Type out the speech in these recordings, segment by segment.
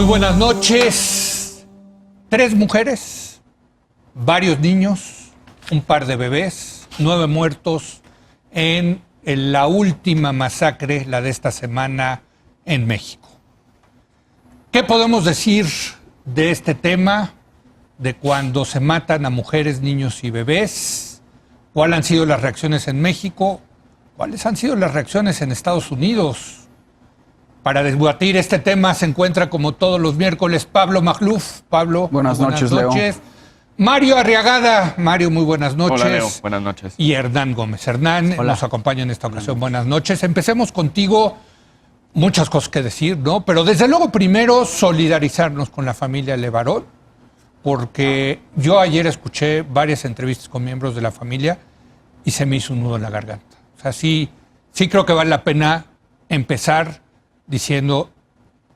Muy buenas noches. 3 mujeres, varios niños, un par de bebés, 9 muertos en la última masacre, la de esta semana, en México. ¿Qué podemos decir de este tema, de cuando se matan a mujeres, niños y bebés? ¿Cuáles han sido las reacciones en México? ¿Cuáles han sido las reacciones en Estados Unidos? Para debatir este tema se encuentra, como todos los miércoles, Pablo Magluf. Pablo, buenas noches, Leo. Mario Arriagada. Mario, muy buenas noches. Hola, Leo. Buenas noches. Y Hernán Gómez. Hernán nos acompaña en esta ocasión. Buenas noches. Empecemos contigo. Muchas cosas que decir, ¿no? Pero desde luego, primero, solidarizarnos con la familia Levarón, porque yo ayer escuché varias entrevistas con miembros de la familia y se me hizo un nudo en la garganta. O sea, sí creo que vale la pena empezar diciendo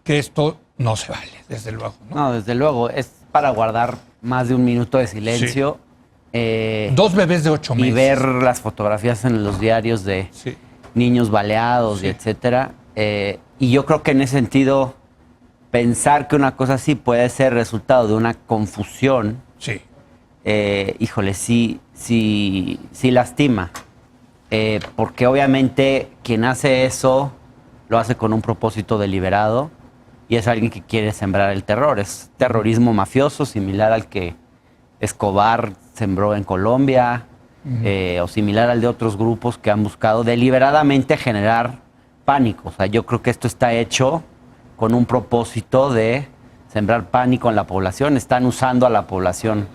que esto no se vale, desde luego. No, desde luego. Es para guardar más de un minuto de silencio. Sí. 2 bebés de 8 meses. Y ver las fotografías en los diarios de niños baleados y etcétera. Y yo creo que en ese sentido, pensar que una cosa así puede ser resultado de una confusión, híjole, sí lastima. Porque obviamente quien hace eso lo hace con un propósito deliberado y es alguien que quiere sembrar el terror. Es terrorismo mafioso, similar al que Escobar sembró en Colombia, o similar al de otros grupos que han buscado deliberadamente generar pánico. O sea, yo creo que esto está hecho con un propósito de sembrar pánico en la población. Están usando a la población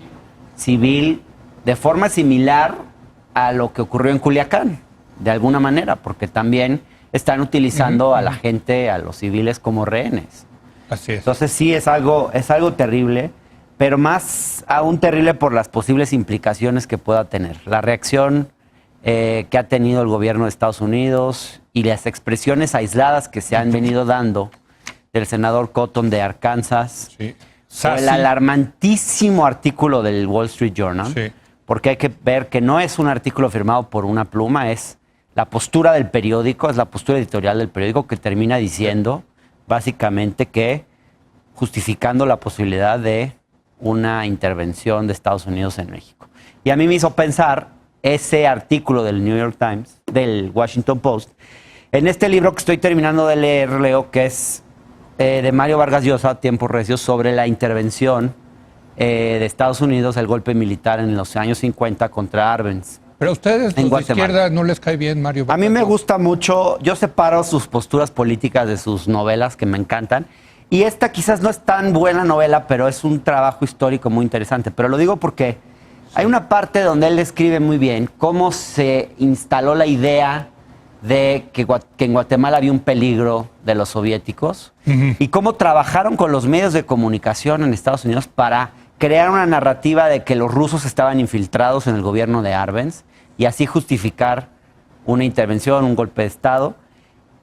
civil de forma similar a lo que ocurrió en Culiacán, de alguna manera, porque también están utilizando a la gente, a los civiles, como rehenes. Así es. Entonces sí es algo terrible, pero más aún terrible por las posibles implicaciones que pueda tener. La reacción que ha tenido el gobierno de Estados Unidos y las expresiones aisladas que se han venido dando del senador Cotton de Arkansas, el alarmantísimo artículo del Wall Street Journal, porque hay que ver que no es un artículo firmado por una pluma, es la postura del periódico, es la postura editorial del periódico que termina diciendo básicamente que justificando la posibilidad de una intervención de Estados Unidos en México. Y a mí me hizo pensar ese artículo del New York Times, del Washington Post, en este libro que estoy terminando de leer, Leo, que es de Mario Vargas Llosa, Tiempos Recios, sobre la intervención de Estados Unidos, el golpe militar en los años 50 contra Arbenz. Pero a ustedes, los de izquierda, ¿no les cae bien Mario Vargas? A mí me gusta mucho, yo separo sus posturas políticas de sus novelas, que me encantan, y esta quizás no es tan buena novela, pero es un trabajo histórico muy interesante. Pero lo digo porque hay una parte donde él describe muy bien cómo se instaló la idea de que en Guatemala había un peligro de los soviéticos y cómo trabajaron con los medios de comunicación en Estados Unidos para crear una narrativa de que los rusos estaban infiltrados en el gobierno de Arbenz y así justificar una intervención, un golpe de Estado.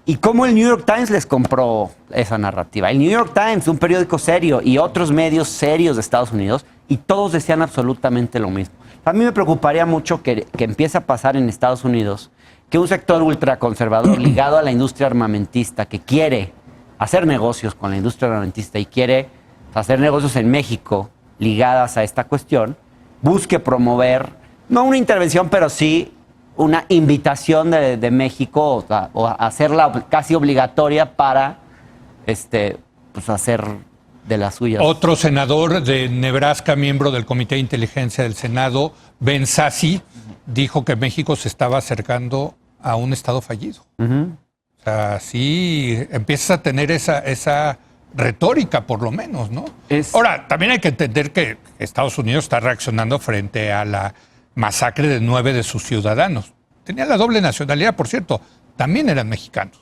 Y cómo el New York Times les compró esa narrativa. El New York Times, un periódico serio, y otros medios serios de Estados Unidos, y todos decían absolutamente lo mismo. A mí me preocuparía mucho que empiece a pasar en Estados Unidos que un sector ultraconservador ligado a la industria armamentista, que quiere hacer negocios con la industria armamentista y quiere hacer negocios en México ligadas a esta cuestión, busque promover, no una intervención, pero sí una invitación de México o hacerla casi obligatoria para pues hacer de las suyas. Otro senador de Nebraska, miembro del Comité de Inteligencia del Senado, Ben Sasse, dijo que México se estaba acercando a un estado fallido. O sea, sí empiezas a tener esa retórica, por lo menos, ¿no? Ahora, también hay que entender que Estados Unidos está reaccionando frente a la masacre de 9 de sus ciudadanos. Tenían la doble nacionalidad, por cierto, también eran mexicanos,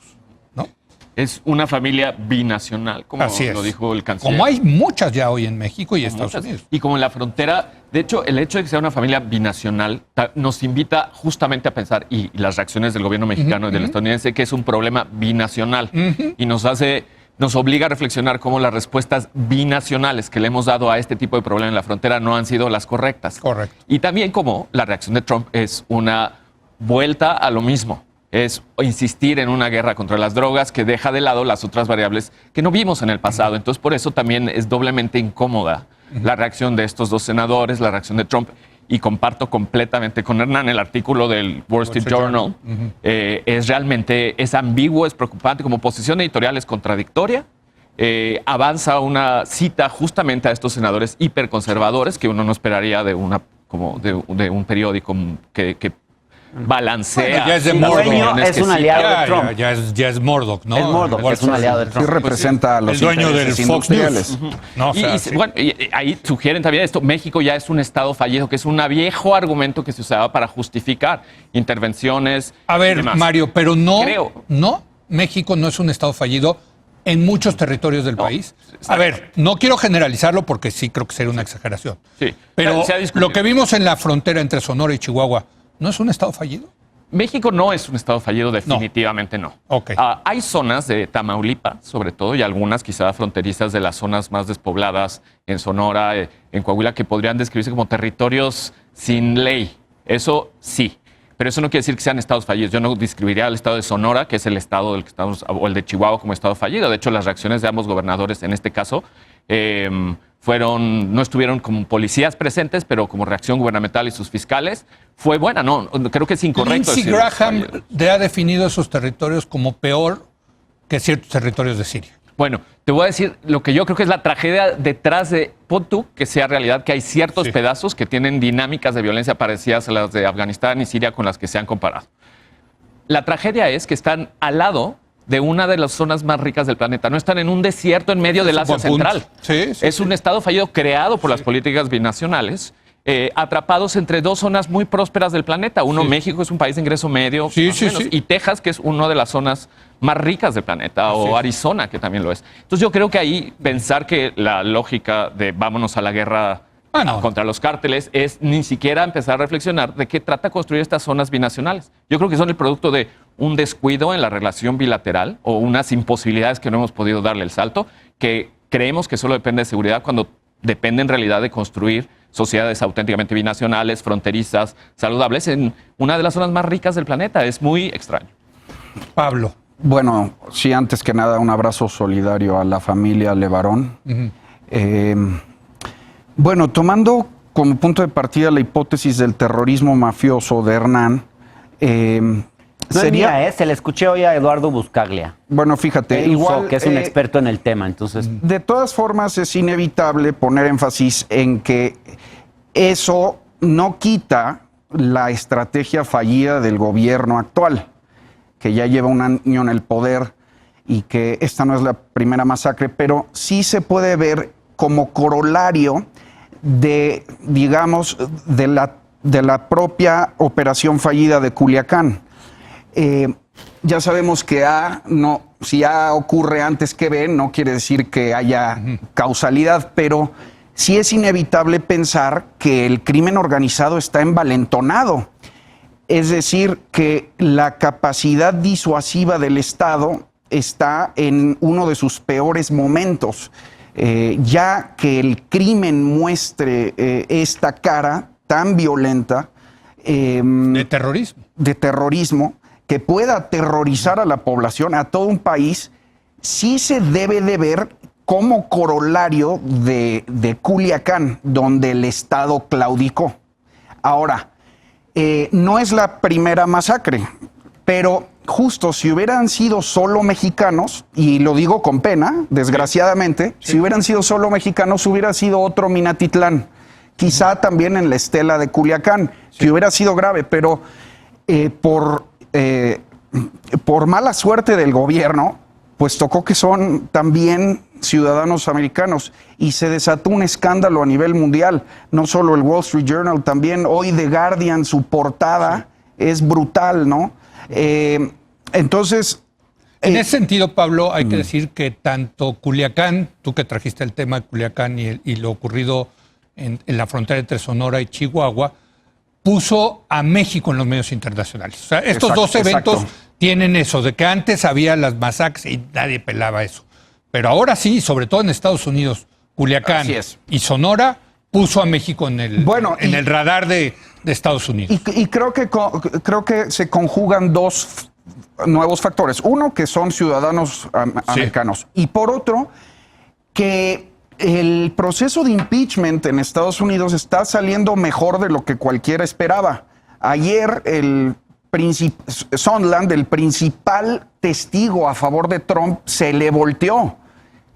¿no? Es una familia binacional, como lo dijo el canciller. Como hay muchas ya hoy en México y Estados Unidos. Y como en la frontera, de hecho, el hecho de que sea una familia binacional nos invita justamente a pensar, y las reacciones del gobierno mexicano y del estadounidense, que es un problema binacional. Y nos obliga a reflexionar cómo las respuestas binacionales que le hemos dado a este tipo de problema en la frontera no han sido las correctas. Correcto. Y también como la reacción de Trump es una vuelta a lo mismo. es insistir en una guerra contra las drogas que deja de lado las otras variables que no vimos en el pasado. Entonces, por eso también es doblemente incómoda la reacción de estos dos senadores, la reacción de Trump. Y comparto completamente con Hernán el artículo del Wall Street Journal. Es ambiguo, es preocupante. Como posición editorial es contradictoria. Avanza una cita justamente a estos senadores hiperconservadores que uno no esperaría de de un periódico que balancea. Ya es de El Murdoch. dueño es un aliado de Trump. Ya es Murdoch, ¿no? Es Murdoch, Wall es un Street. aliado de Trump. Sí representa a los El dueño del intereses Fox industriales. News. No, o sea, sí. Bueno, y ahí sugieren también esto, México ya es un estado fallido, que es un viejo argumento que se usaba para justificar intervenciones. A y ver, demás. Mario, pero México no es un estado fallido en muchos territorios del país. A ver, no quiero generalizarlo porque sí creo que sería una exageración. Sí. Pero Se ha discutido. lo que vimos en la frontera entre Sonora y Chihuahua, ¿no es un estado fallido? México no es un estado fallido, definitivamente no. Ok. Hay zonas de Tamaulipas, sobre todo, y algunas quizá fronterizas de las zonas más despobladas en Sonora, en Coahuila, que podrían describirse como territorios sin ley. Eso sí. Pero eso no quiere decir que sean estados fallidos. Yo no describiría al estado de Sonora, que es el estado del que estamos, o el de Chihuahua, como estado fallido. De hecho, las reacciones de ambos gobernadores en este caso no estuvieron como policías presentes, pero como reacción gubernamental y sus fiscales fue buena. No, creo que es incorrecto. Lindsey decir Graham fallido. ha definido esos territorios como peor que ciertos territorios de Siria. Bueno, te voy a decir lo que yo creo que es la tragedia detrás de pon tú que sea realidad, que hay ciertos pedazos que tienen dinámicas de violencia parecidas a las de Afganistán y Siria con las que se han comparado. La tragedia es que están al lado de una de las zonas más ricas del planeta. No están en un desierto en medio del Asia buen punto. Central. Sí, Es un estado fallido creado por las políticas binacionales, atrapados entre dos zonas muy prósperas del planeta. Uno, México, es un país de ingreso medio, Sí, más o sí, menos, sí. y Texas, que es una de las zonas más ricas del planeta, o Arizona, que también lo es. Entonces yo creo que ahí pensar que la lógica de vámonos a la guerra contra los cárteles es ni siquiera empezar a reflexionar de qué trata construir estas zonas binacionales. Yo creo que son el producto de un descuido en la relación bilateral o unas imposibilidades que no hemos podido darle el salto, que creemos que solo depende de seguridad cuando depende en realidad de construir sociedades auténticamente binacionales, fronterizas, saludables en una de las zonas más ricas del planeta. Es muy extraño. Pablo. Bueno, sí, antes que nada, un abrazo solidario a la familia Levarón. Bueno, tomando como punto de partida la hipótesis del terrorismo mafioso de Hernán, No es mía, se le escuché hoy a Eduardo Buscaglia. Bueno, fíjate, Él usó, igual que es un experto en el tema, entonces. de todas formas es inevitable poner énfasis en que eso no quita la estrategia fallida del gobierno actual, que ya lleva un año en el poder y que esta no es la primera masacre, pero sí se puede ver como corolario de, digamos, de la propia operación fallida de Culiacán. Ya sabemos que si A ocurre antes que B, no quiere decir que haya causalidad, pero sí es inevitable pensar que el crimen organizado está envalentonado. Es decir, que la capacidad disuasiva del Estado está en uno de sus peores momentos. Ya que el crimen muestre esta cara tan violenta De terrorismo. Que pueda aterrorizar a la población, a todo un país, sí se debe de ver como corolario de Culiacán, donde el Estado claudicó. Ahora, no es la primera masacre, pero justo si hubieran sido solo mexicanos, y lo digo con pena, desgraciadamente, si hubieran sido solo mexicanos, hubiera sido otro Minatitlán. Quizá también en la estela de Culiacán, que hubiera sido grave, pero por mala suerte del gobierno, pues tocó que son también ciudadanos americanos y se desató un escándalo a nivel mundial. No solo el Wall Street Journal, también hoy The Guardian, su portada es brutal, ¿no? Entonces... En ese sentido, Pablo, hay que decir que tanto Culiacán, tú que trajiste el tema de Culiacán y lo ocurrido en la frontera entre Sonora y Chihuahua, puso a México en los medios internacionales. O sea, estos dos eventos tienen eso, de que antes había las masacres y nadie pelaba eso. Pero ahora sí, sobre todo en Estados Unidos, Culiacán y Sonora puso a México en el radar de Estados Unidos. Y creo que se conjugan dos nuevos factores. Uno, que son ciudadanos americanos. Y por otro, que el proceso de impeachment en Estados Unidos está saliendo mejor de lo que cualquiera esperaba. Ayer Sondland, el principal testigo a favor de Trump, se le volteó.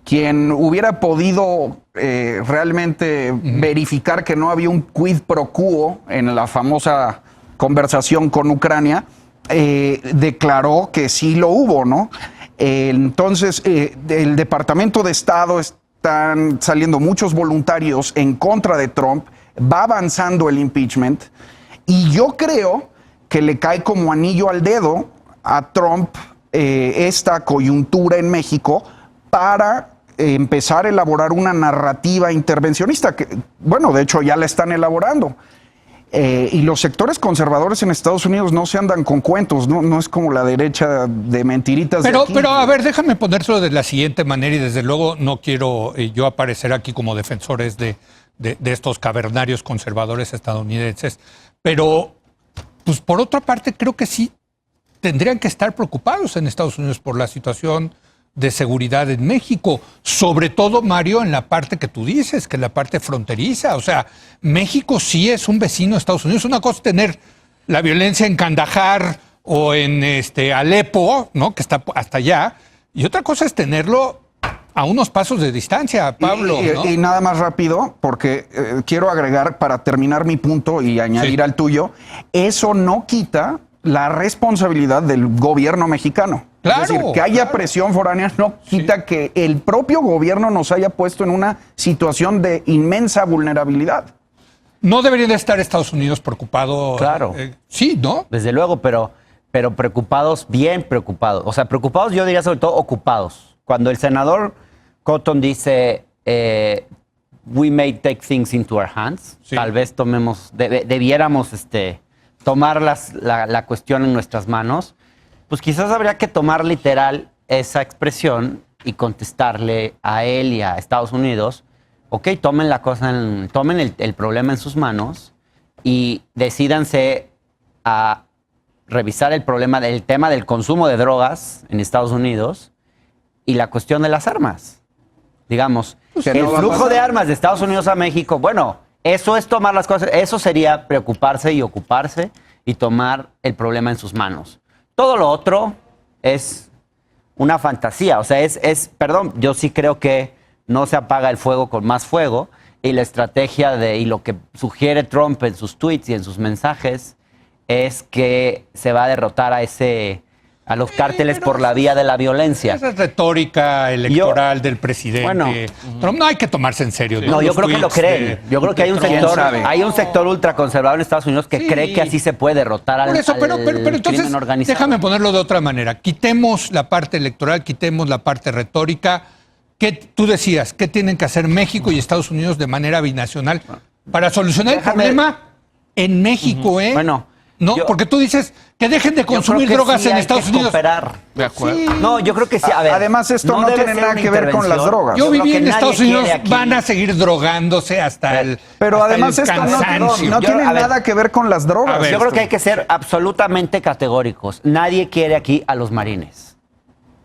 Quien hubiera podido realmente verificar que no había un quid pro quo en la famosa conversación con Ucrania, declaró que sí lo hubo, ¿no? Entonces, del Departamento de Estado están saliendo muchos voluntarios en contra de Trump, va avanzando el impeachment, y yo creo que le cae como anillo al dedo a Trump esta coyuntura en México para empezar a elaborar una narrativa intervencionista, que, bueno, de hecho ya la están elaborando. Y los sectores conservadores en Estados Unidos no se andan con cuentos, no es como la derecha de mentiritas. Pero a ver, déjame ponérselo de la siguiente manera, y desde luego no quiero yo aparecer aquí como defensores de estos cavernarios conservadores estadounidenses, pero pues por otra parte creo que sí tendrían que estar preocupados en Estados Unidos por la situación de seguridad en México, sobre todo, Mario, en la parte que tú dices, que es la parte fronteriza. O sea, México sí es un vecino de Estados Unidos. Una cosa es tener la violencia en Kandahar o en Alepo, ¿no?, que está hasta allá, y otra cosa es tenerlo a unos pasos de distancia, Pablo. ¿No? Y nada más rápido, porque quiero agregar, para terminar mi punto y añadir al tuyo, eso no quita la responsabilidad del gobierno mexicano. Claro, es decir, que haya presión foránea no quita que el propio gobierno nos haya puesto en una situación de inmensa vulnerabilidad. No debería de estar Estados Unidos preocupado. Claro. Sí, ¿no? Desde luego, pero preocupados, bien preocupados. O sea, preocupados, yo diría sobre todo ocupados. Cuando el senador Cotton dice, we may take things into our hands, tal vez debiéramos tomar la cuestión en nuestras manos, pues quizás habría que tomar literal esa expresión y contestarle a él y a Estados Unidos, ok, tomen el problema en sus manos y decídanse a revisar el tema del consumo de drogas en Estados Unidos y la cuestión de las armas. Digamos, el flujo de armas de Estados Unidos a México, bueno, eso es tomar las cosas, eso sería preocuparse y ocuparse y tomar el problema en sus manos. Todo lo otro es una fantasía, o sea, perdón, yo sí creo que no se apaga el fuego con más fuego, y la estrategia y lo que sugiere Trump en sus tweets y en sus mensajes es que se va a derrotar a los cárteles por la vía de la violencia. Esa es retórica electoral del presidente. Bueno, Trump no hay que tomarse en serio. No, yo creo que lo creen. Yo creo que hay un sector ultraconservador en Estados Unidos que cree que así se puede derrotar al entonces, crimen organizado. Déjame ponerlo de otra manera. Quitemos la parte electoral, quitemos la parte retórica. ¿Qué tú decías? ¿Qué tienen que hacer México y Estados Unidos de manera binacional para solucionar el problema en México? Bueno, no, porque tú dices que dejen de consumir drogas en Estados Unidos. De acuerdo. Sí. No, yo creo que sí. A ver, además, esto no tiene nada que ver con las drogas. Yo viví en Estados Unidos, van a seguir drogándose hasta el Pero hasta además el esto cansancio. no tiene nada que ver con las drogas. Yo creo que hay que ser absolutamente categóricos. Nadie quiere aquí a los marines.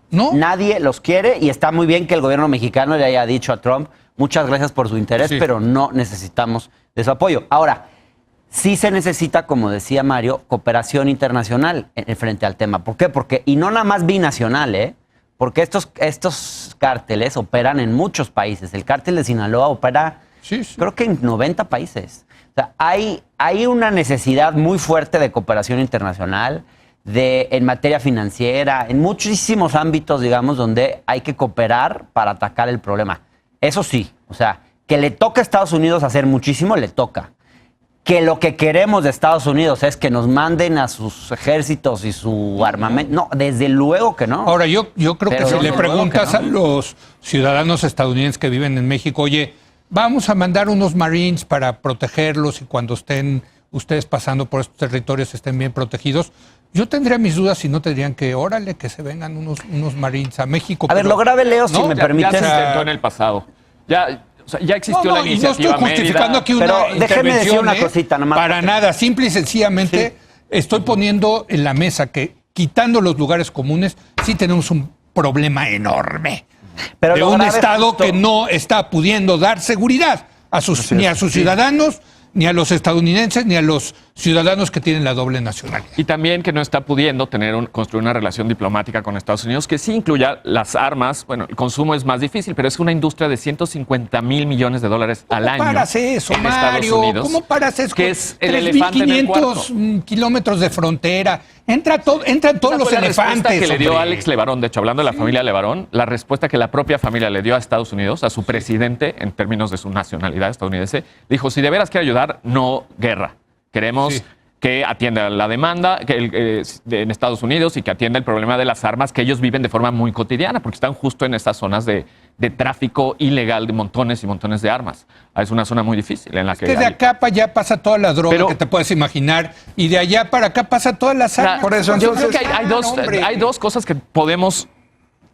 ¿No? Nadie los quiere, y está muy bien que el gobierno mexicano le haya dicho a Trump, muchas gracias por su interés, pero no necesitamos de su apoyo. Ahora, sí se necesita, como decía Mario, cooperación internacional frente al tema. ¿Por qué? Y no nada más binacional, porque estos cárteles operan en muchos países. El cártel de Sinaloa opera, creo que en 90 países. O sea, hay una necesidad muy fuerte de cooperación internacional, en materia financiera, en muchísimos ámbitos, digamos, donde hay que cooperar para atacar el problema. Eso sí, o sea, que le toca a Estados Unidos hacer muchísimo, le toca. Que lo que queremos de Estados Unidos es que nos manden a sus ejércitos y su armamento. No, desde luego que no. Ahora, yo creo que si le preguntas a los ciudadanos estadounidenses que viven en México, oye, vamos a mandar unos Marines para protegerlos y cuando estén ustedes pasando por estos territorios estén bien protegidos, yo tendría mis dudas si no tendrían que, órale, que se vengan unos Marines a México. A ver, lo grave, Leo, si me permites. Ya se intentó en el pasado. Ya existió la iniciativa. No estoy justificando aquí una pero déjeme decir una cosita, nomás. Para nada, simple y sencillamente estoy poniendo en la mesa que quitando los lugares comunes, sí tenemos un problema enorme. Pero De lo un grave Estado justo- que no está pudiendo dar seguridad ni a sus ciudadanos, ni a los estadounidenses, ni a los ciudadanos que tienen la doble nacionalidad. Y también que no está pudiendo construir una relación diplomática con Estados Unidos que sí incluya las armas. Bueno, el consumo es más difícil, pero es una industria de 150 mil millones de dólares al año. ¿Cómo paras eso, en Mario? Estados Unidos, ¿Cómo paras eso? que es el elefante en el cuarto. 3.500 kilómetros de frontera. Entran todos Esa los fue la respuesta elefantes. que le dio hombre. Alex Levarón, de hecho, hablando de la familia Levarón, la respuesta que la propia familia le dio a Estados Unidos, a su presidente, en términos de su nacionalidad estadounidense, dijo, si de veras quiere ayudar, no guerra. Queremos Sí. que atienda la demanda en Estados Unidos y que atienda el problema de las armas que ellos viven de forma muy cotidiana, porque están justo en estas zonas de tráfico ilegal de montones y montones de armas. Es una zona muy difícil en la que... Que de hay- acá para allá pasa toda la droga Pero- que te puedes imaginar, y de allá para acá pasa todas las armas. Por eso, yo entonces- creo que hay dos cosas que podemos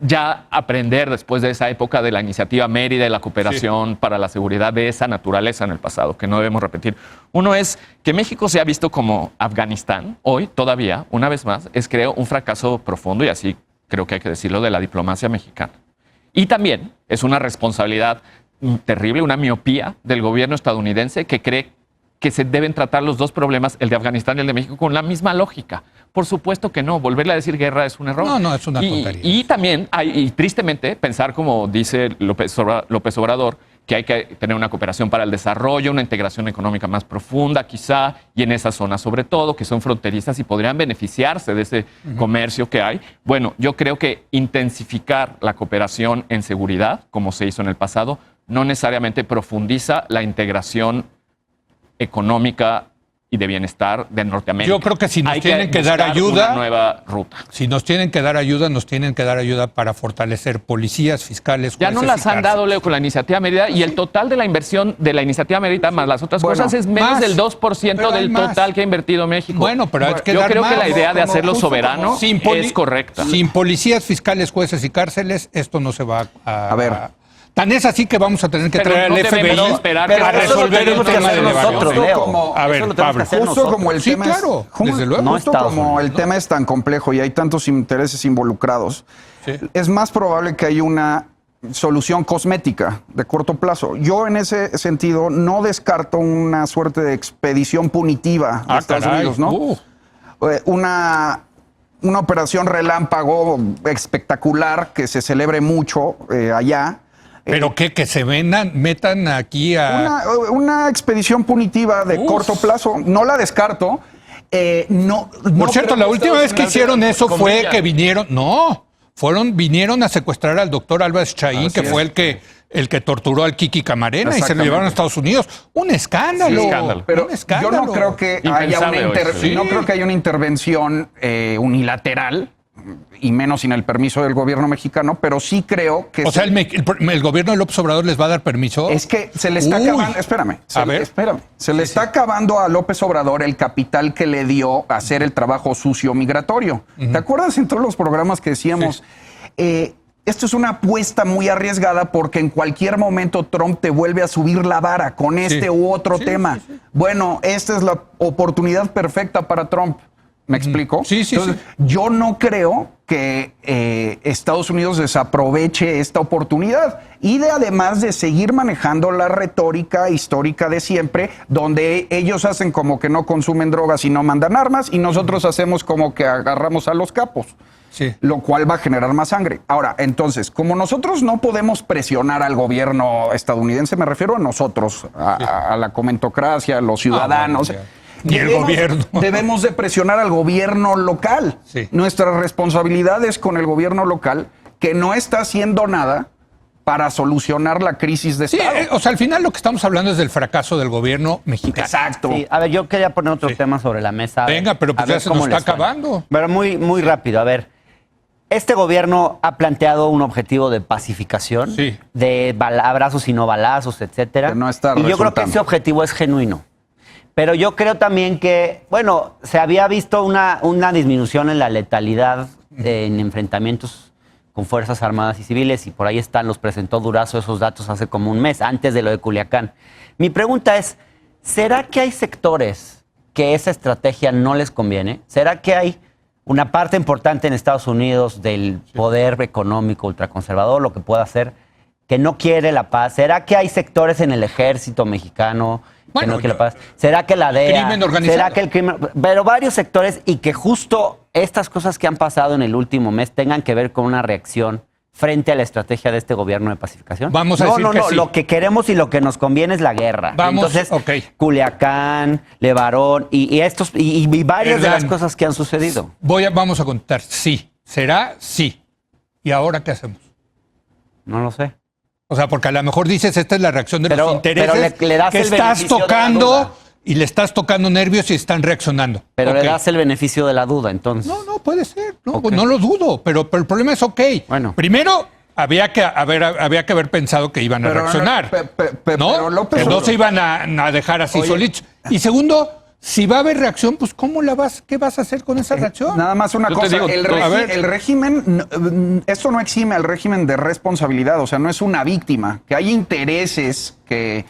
ya aprender después de esa época de la iniciativa Mérida y la cooperación para la seguridad de esa naturaleza en el pasado, que no debemos repetir. Uno es que México se ha visto como Afganistán, hoy todavía, una vez más, es creo un fracaso profundo, y así creo que hay que decirlo, de la diplomacia mexicana. Y también es una responsabilidad terrible, una miopía del gobierno estadounidense que cree que se deben tratar los dos problemas, el de Afganistán y el de México, con la misma lógica. Por supuesto que no. Volverle a decir guerra es un error. No, es una tontería. Y también y tristemente, pensar, como dice López Obrador, que hay que tener una cooperación para el desarrollo, una integración económica más profunda, quizá, y en esas zonas sobre todo, que son fronterizas y podrían beneficiarse de ese comercio que hay. Bueno, yo creo que intensificar la cooperación en seguridad, como se hizo en el pasado, no necesariamente profundiza la integración económica y de bienestar de Norteamérica. Yo creo que si nos Hay tienen que dar buscar ayuda- una nueva ruta. Si nos tienen que dar ayuda, nos tienen que dar ayuda para fortalecer policías, fiscales, Ya no jueces las y han cárceles. dado, Leo, con la iniciativa Mérida, y el total de la inversión de la iniciativa Mérida más las otras Bueno, cosas es menos más. del 2% Pero hay del más. total que ha invertido México. Bueno, pero hay que yo dar creo más. que la idea de Como- hacerlo justo soberano como- es correcta. Sin policías, fiscales, jueces y cárceles, esto no se va A ver. Tan es así que vamos a tener que Pero traer no al debemos FBI esperar Pero a que- eso lo resolver el tenemos que tema hacer de nosotros, Levarón. Leo. Como- A ver, Eso lo tenemos Pablo. que hacer Justo nosotros. como el Sí, tema claro, es, desde luego. No justo Estados como Unidos, el ¿no? tema es tan complejo y hay tantos intereses involucrados, Sí. es más probable que haya una solución cosmética de corto plazo. Yo en ese sentido no descarto una suerte de expedición punitiva de Estados caray. Unidos, ¿no? Una operación relámpago espectacular que se celebre mucho allá. Pero que se metan aquí a... Una expedición punitiva de Uf. corto plazo, no la descarto. Por cierto, la última vez que hicieron eso con fue Villa. que vinieron a secuestrar al doctor Álvarez Chaín, que fue el que torturó al Kiki Camarena y se lo Exactamente. llevaron a Estados Unidos. Un escándalo. Sí, escándalo. Pero Un yo escándalo. no creo que haya Impensable hoy, sí. no creo que haya una intervención unilateral, y menos sin el permiso del gobierno mexicano, pero sí creo que... O sea, el gobierno de López Obrador les va a dar permiso. Es que se le está Uy. acabando, espérame, A ver. se le está acabando a López Obrador el capital que le dio a hacer el trabajo sucio migratorio. ¿Te acuerdas en todos los programas que decíamos, esto es una apuesta muy arriesgada porque en cualquier momento Trump te vuelve a subir la vara con este u otro tema? Bueno, esta es la oportunidad perfecta para Trump. ¿Me explico? Sí. Yo no creo que Estados Unidos desaproveche esta oportunidad y además de seguir manejando la retórica histórica de siempre, donde ellos hacen como que no consumen drogas y no mandan armas y nosotros hacemos como que agarramos a los capos. Sí. Lo cual va a generar más sangre. Ahora, entonces, como nosotros no podemos presionar al gobierno estadounidense, me refiero a nosotros, a la comentocracia, a los ciudadanos. bueno, ya. Ni el gobierno. Debemos de presionar al gobierno local. Sí. Nuestra responsabilidad es con el gobierno local, que no está haciendo nada para solucionar la crisis de Sí, Estado. o sea, al final lo que estamos hablando es del fracaso del gobierno mexicano. Exacto. Sí, a ver, yo quería poner otro tema sobre la mesa. Venga, pero pues A ver ya se cómo nos está les suena. acabando. Pero muy rápido, a ver. Este gobierno ha planteado un objetivo de pacificación, Sí. de abrazos y no balazos, etcétera. Que no está y yo creo que resultando. ese objetivo es genuino. Pero yo creo también que, bueno, se había visto una disminución en la letalidad en enfrentamientos con Fuerzas Armadas y Civiles, y por ahí están, los presentó Durazo esos datos hace como un mes, antes de lo de Culiacán. Mi pregunta es, ¿será que hay sectores que esa estrategia no les conviene? ¿Será que hay una parte importante en Estados Unidos del poder económico ultraconservador, lo que pueda hacer, que no quiere la paz. ¿Será que hay sectores en el ejército mexicano que no quieren la paz? ¿Será que la DEA? Crimen organizado. ¿Será que el crimen? Pero varios sectores, y que justo estas cosas que han pasado en el último mes tengan que ver con una reacción frente a la estrategia de este gobierno de pacificación. Vamos a decir que sí. Lo que queremos y lo que nos conviene es la guerra. Vamos, entonces, ok. Culiacán, Levarón y varias de las cosas que han sucedido. Vamos a contar. Sí. ¿Será? Sí. ¿Y ahora qué hacemos? No lo sé. O sea, porque a lo mejor dices, esta es la reacción de Pero- los intereses pero le das que el estás beneficio de la tocando duda. y le estás tocando nervios y están reaccionando. Pero Ok. le das el beneficio de la duda, entonces. No, puede ser. No, Ok. no lo dudo, pero el problema es ok. Bueno. Primero, había que haber pensado que iban a Pero reaccionar. ¿no? pero López Que no Obrador- se iban a dejar así Oye. solitos. Y segundo, si va a haber reacción, pues ¿qué vas a hacer con esa reacción? Nada más una Yo te cosa, digo, el, a ver. el régimen, esto no exime al régimen de responsabilidad, o sea, no es una víctima. Que hay intereses que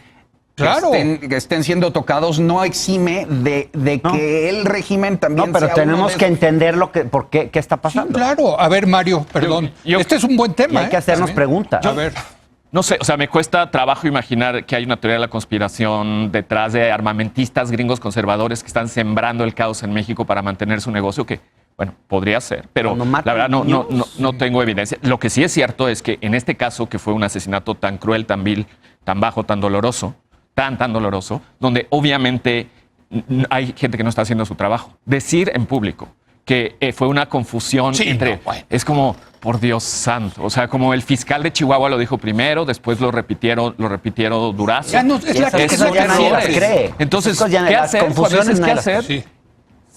Claro. que estén siendo tocados no exime de No. que el régimen también No, pero sea uno tenemos de que esos. entender por qué está Sí, pasando. claro. A ver, Mario, perdón. Yo- este es un buen Y tema. hay que hacernos También. preguntas. A ver. No sé, o sea, me cuesta trabajo imaginar que hay una teoría de la conspiración detrás de armamentistas gringos conservadores que están sembrando el caos en México para mantener su negocio, que, bueno, podría ser, pero Cuando la matan verdad niños. no tengo evidencia. Lo que sí es cierto es que en este caso, que fue un asesinato tan cruel, tan vil, tan bajo, tan doloroso, tan doloroso, donde obviamente hay gente que no está haciendo su trabajo. Decir en público que fue una confusión Sí, entre... no, bueno. Es como, por Dios santo, o sea, como el fiscal de Chihuahua lo dijo primero, después lo repitieron Durazo. Ya no, es Y la esas que cosas es ya lo nadie que las sientes. cree. Entonces, Esas cosas ya- ¿qué las hacer? confusiones Pues, ¿qué nadie las- hacer? Sí.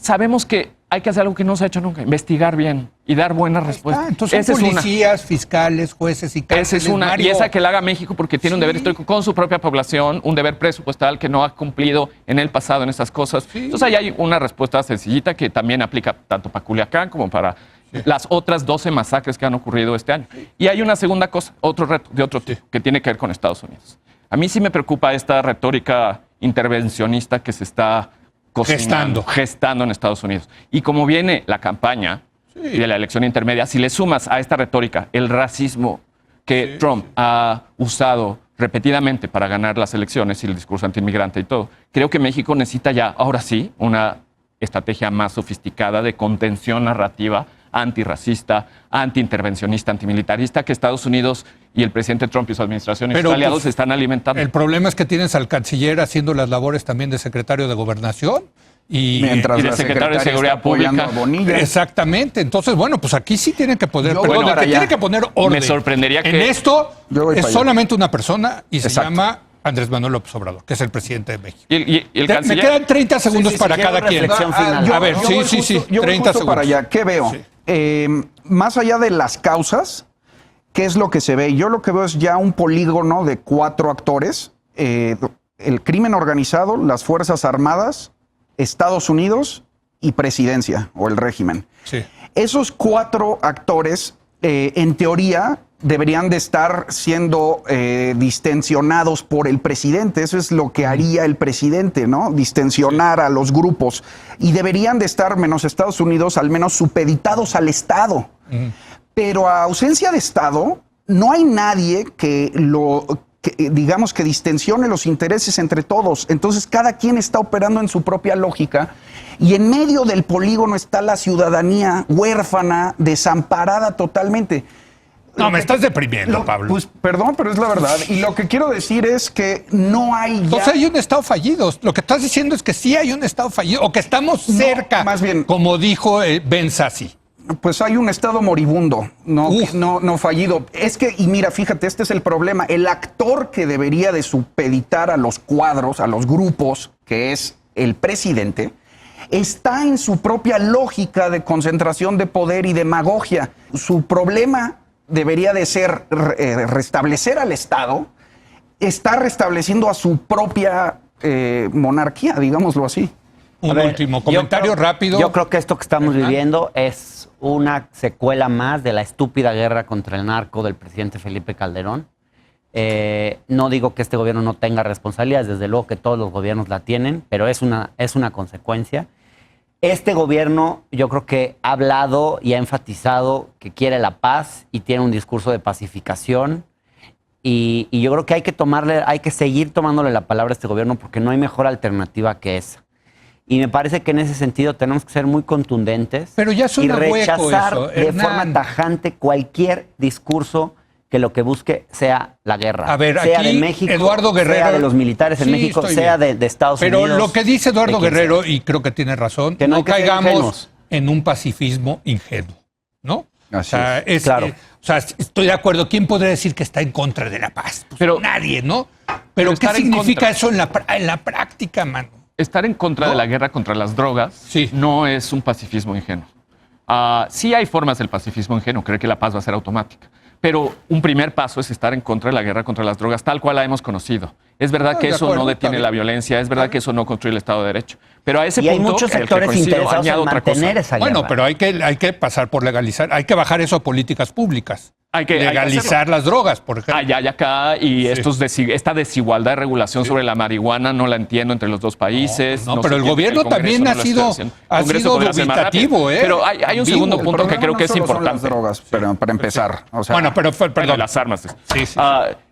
Sabemos que hay que hacer algo que no se ha hecho nunca, investigar bien y dar buenas respuestas. Entonces Esa son es una. policías, fiscales, jueces y cárceles, Esa es una. Mario. Y esa que la haga México porque tiene un deber histórico con su propia población, un deber presupuestal que no ha cumplido en el pasado en estas cosas. Entonces ahí hay una respuesta sencillita que también aplica tanto para Culiacán como para las otras 12 masacres que han ocurrido este año. Y hay una segunda cosa, otro reto de otro tipo, que tiene que ver con Estados Unidos. A mí sí me preocupa esta retórica intervencionista que se está gestando en Estados Unidos. Y como viene la campaña de la elección intermedia, si le sumas a esta retórica el racismo que Trump ha usado repetidamente para ganar las elecciones y el discurso antiinmigrante y todo, creo que México necesita ya, ahora sí, una estrategia más sofisticada de contención narrativa antirracista, antiintervencionista, antimilitarista, que Estados Unidos y el presidente Trump y su administración y Pero, sus aliados pues, están alimentando. El problema es que tienes al canciller haciendo las labores también de secretario de Gobernación. Mientras y de la secretario de secretaria Seguridad está apoyando Pública. a Bonilla. Exactamente. Entonces, bueno, pues aquí sí tienen que poner, Yo perdón, voy el para que allá. tiene que poner orden. Me sorprendería En que- esto Yo voy es para allá. solamente una persona y se Exacto. llama Andrés Manuel López Obrador, que es el presidente de México. Y el Me canciller... quedan 30 segundos sí, para quiero cada quien. reflexión final. A ver, yo sí, voy sí, justo- sí, yo voy 30 justo para segundos. allá. ¿Qué veo? Más allá de las causas, ¿qué es lo que se ve? Yo lo que veo es ya un polígono de 4 actores. El crimen organizado, las Fuerzas Armadas, Estados Unidos y presidencia o el régimen. Sí. Esos 4 actores, en teoría, deberían de estar siendo distensionados por el presidente. Eso es lo que haría el presidente, ¿no? Distensionar a los grupos. Y deberían de estar, menos Estados Unidos, al menos supeditados al Estado. Pero a ausencia de Estado, no hay nadie digamos que distensione los intereses entre todos. Entonces cada quien está operando en su propia lógica y en medio del polígono está la ciudadanía huérfana, desamparada totalmente. No, me estás deprimiendo, Pablo. Pues perdón, pero es la verdad. Y lo que quiero decir es que no hay ya... Entonces hay un Estado fallido. Lo que estás diciendo es que sí hay un Estado fallido o que estamos No, cerca, más bien- como dijo Ben Sassi. Pues hay un Estado moribundo, Uf. no fallido. Es que, y mira, fíjate, este es el problema. El actor que debería de supeditar a los cuadros, a los grupos, que es el presidente, está en su propia lógica de concentración de poder y demagogia. Su problema debería de ser restablecer al Estado, está restableciendo a su propia monarquía, digámoslo así. Un A ver, último yo comentario creo- rápido. Yo creo que esto que estamos Hernán. viviendo es una secuela más de la estúpida guerra contra el narco del presidente Felipe Calderón. No digo que este gobierno no tenga responsabilidades, desde luego que todos los gobiernos la tienen, pero es una consecuencia. Este gobierno yo creo que ha hablado y ha enfatizado que quiere la paz y tiene un discurso de pacificación. Y yo creo que hay que seguir tomándole la palabra a este gobierno porque no hay mejor alternativa que esa. Y me parece que en ese sentido tenemos que ser muy contundentes. Pero ya suena y hueco rechazar eso, de Hernán. forma tajante cualquier discurso que lo que busque sea la guerra. A ver, sea aquí de México, Eduardo Guerrero, sea de los militares en sí, México, estoy sea bien. de Estados Pero Unidos. lo que dice Eduardo de quien Guerrero, sea. y creo que tiene razón, Que no no hay que ser caigamos ingenuos. en un pacifismo ingenuo, ¿no? Así es, claro. o sea, estoy de acuerdo. ¿Quién podría decir que está en contra de la paz? Pues Pero- nadie, ¿no? pero Pero ¿qué estar en significa contra. eso en la práctica, mano? Estar en contra de la guerra contra las drogas Sí. no es un pacifismo ingenuo. Sí hay formas del pacifismo ingenuo, creer que la paz va a ser automática. Pero un primer paso es estar en contra de la guerra contra las drogas, tal cual la hemos conocido. Es verdad que de eso acuerdo, no está detiene bien. la violencia, es verdad que eso no construye el Estado de Derecho. Pero a ese Y hay punto, muchos el que sectores coincido, interesados añado en otra cosa. mantener esa guerra. Bueno, pero hay que pasar por legalizar, hay que bajar eso a políticas públicas. Hay que legalizar hacerlo. las drogas, por ejemplo. Allá y acá, y Sí. esta desigualdad de regulación sobre la marihuana no la entiendo entre los dos países. No, No pero se el entiende, gobierno Congreso también no ha lo está sido- haciendo. ha El Congreso sido podría ser más dubitativo, rápido. ¿eh? Pero hay un Vivo. segundo El punto que problema creo no que es solo son importante. las drogas, pero para empezar. O sea, Bueno, pero Bueno, perdón. las armas. Sí.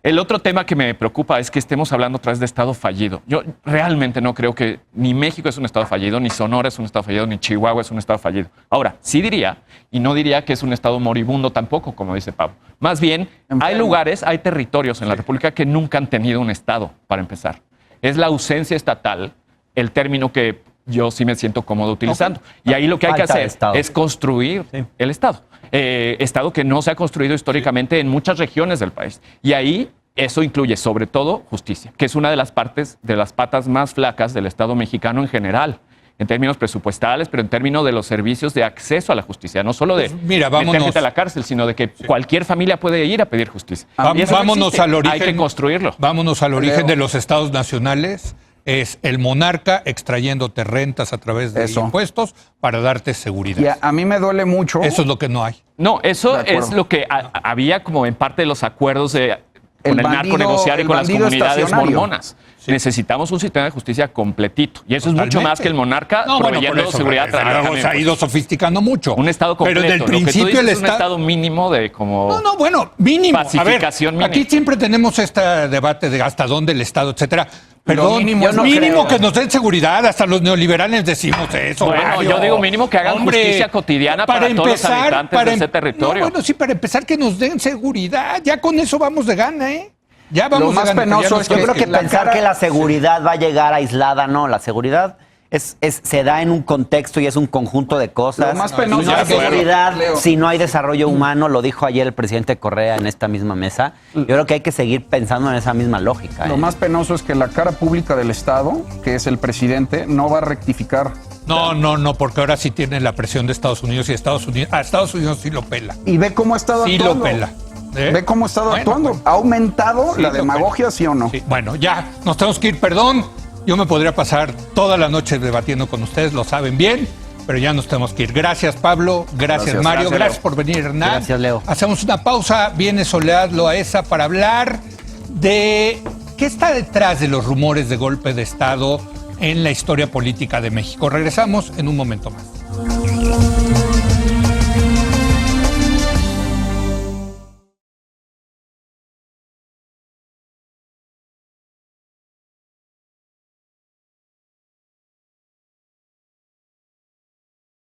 El otro tema que me preocupa es que estemos hablando otra vez de Estado fallido. Yo realmente no creo que ni México es un Estado fallido, ni Sonora es un Estado fallido, ni Chihuahua es un Estado fallido. Ahora, sí diría, y no diría que es un Estado moribundo tampoco, como dice Pablo. Más bien, hay Enfermo. lugares, hay territorios en la República que nunca han tenido un Estado, para empezar. Es la ausencia estatal el término que yo sí me siento cómodo utilizando. Y ahí lo que hay que Falta de hacer Estado. es construir el Estado. Estado que no se ha construido históricamente en muchas regiones del país. Y ahí eso incluye sobre todo justicia, que es una de las partes, de las patas más flacas del Estado mexicano en general, en términos presupuestales, pero en términos de los servicios de acceso a la justicia, no solo de Pues mira, vámonos. meterte a la cárcel, sino de que cualquier familia puede ir a pedir justicia. Y eso no Vámonos existe. al origen. Hay que construirlo. Vámonos al origen Leo. de los estados nacionales. Es el monarca extrayéndote rentas a través de Eso. impuestos para darte y seguridad. a mí me duele mucho. Eso es lo que no hay. No, eso De acuerdo. es lo que había como en parte de los acuerdos de, con el narco bandido- negociar y el con las bandido comunidades estacionario. mormonas. Necesitamos un sistema de justicia completito. Y eso es mucho Totalmente. más que el monarca No, bueno, por proveyendo eso, seguridad. porque luego se ha ido sofisticando mucho. Un Estado completo. Pero del Lo que tú principio dices el es un Estado mínimo de como... No, bueno, mínimo. Pacificación A ver, mínima. aquí siempre tenemos este debate de hasta dónde el Estado, etcétera. Perdón, mínimo es mínimo creo. que nos den seguridad. Hasta los neoliberales decimos eso. Bueno, Mario. yo digo mínimo que hagan justicia cotidiana para todos los habitantes de ese territorio. No, bueno, sí, para empezar que nos den seguridad. Ya con eso vamos de gana, ¿eh? Ya vamos Lo más de gana. penoso Ya no es que Yo creo que la pensar cara- que la seguridad va a llegar aislada, no. La seguridad se da en un contexto y es un conjunto de cosas. Lo más Y penoso no hay es que- seguridad Leo. si no hay desarrollo humano, lo dijo ayer el presidente Correa en esta misma mesa. Yo creo que hay que seguir pensando en esa misma lógica. Lo más penoso es que la cara pública del Estado, que es el presidente, no va a rectificar. No, porque ahora sí tiene la presión de Estados Unidos y Estados Unidos sí lo pela. Y ve cómo ha estado Sí actuando. lo pela. ¿eh? Ve cómo ha estado Bueno, actuando. bueno. ¿Ha aumentado Sí, la lo demagogia, pela. sí o no? Sí, bueno, ya nos tenemos que ir, perdón. Yo me podría pasar toda la noche debatiendo con ustedes, lo saben bien, pero ya nos tenemos que ir. Gracias, Pablo. Gracias, Gracias. Mario. Gracias, Gracias Leo. por venir, Hernán. Gracias, Leo. Hacemos una pausa. Viene Soledad Loaesa para hablar de qué está detrás de los rumores de golpe de Estado en la historia política de México. Regresamos en un momento más.